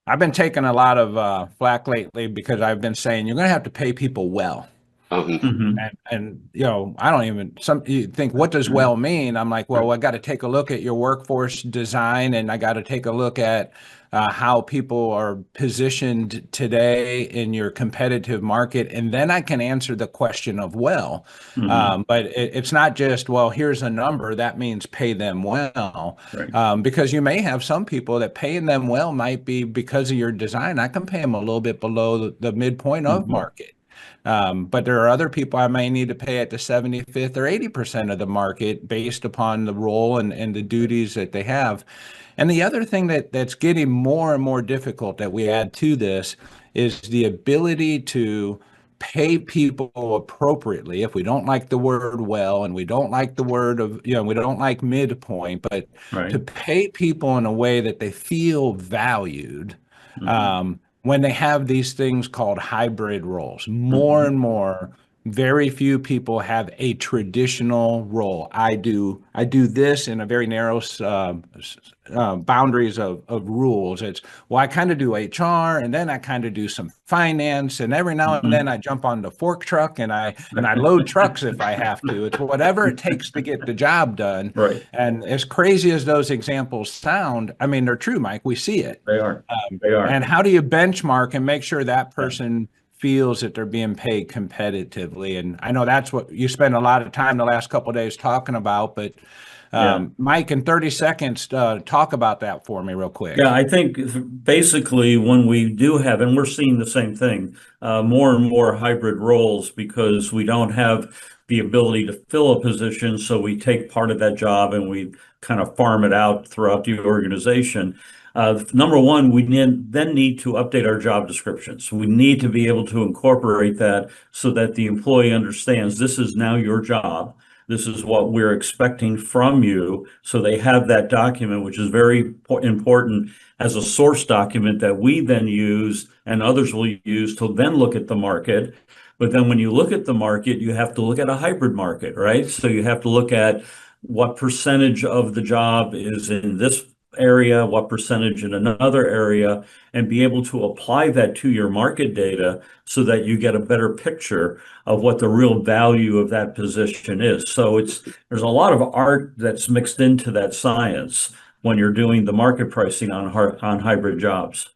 I've been taking a lot of flack lately because I've been saying you're going to have to pay people well. Hmm. And I don't even some you think what does well mean? I'm like, well, I got to take a look at your workforce design, and I got to take a look at how people are positioned today in your competitive market, and then I can answer the question of well. Hmm. But it's not just, well, here's a number that means pay them well, Right. because you may have some people that paying them well might be because of your design. I can pay them a little bit below the midpoint of Hmm. market. But there are other people I may need to pay at the 75th or 80% of the market based upon the role and the duties that they have. And the other thing that's getting more and more difficult that we add to this is the ability to pay people appropriately. If we don't like the word well, and we don't like the word of, we don't like midpoint, but to Right. pay people in a way that they feel valued, Hmm. when they have these things called hybrid roles. More Hmm. and more, very few people have a traditional role. I do this in a very narrow boundaries of rules. It's, well, I kind of do HR, and then I kind of do some finance, and every now and then Hmm. I jump on the fork truck and I load trucks if I have to. It's whatever it takes to get the job done. Right. And as crazy as those examples sound, I mean, they're true, Mike. We see it. They are. They And are. how do you benchmark and make sure that Yeah. person feels that they're being paid competitively? And I know that's what you spend a lot of time the last couple of days talking about, but Yeah. Mike, in 30 seconds, talk about that for me real Yeah, quick. I think basically when we do have, and we're seeing the same thing, more and more hybrid roles because we don't have the ability to fill a position, so we take part of that job and we kind of farm it out throughout the organization. Number one, then need to update our job descriptions. We need to be able to incorporate that so that the employee understands this is now your job. This is what we're expecting from you. So they have that document, which is very important as a source document that we then use and others will use to then look at the market. But then when you look at the market, you have to look at a hybrid market, right? So you have to look at what percentage of the job is in this area, what percentage in another area, and be able to apply that to your market data so that you get a better picture of what the real value of that position is. So there's a lot of art that's mixed into that science when you're doing the market pricing on hybrid jobs.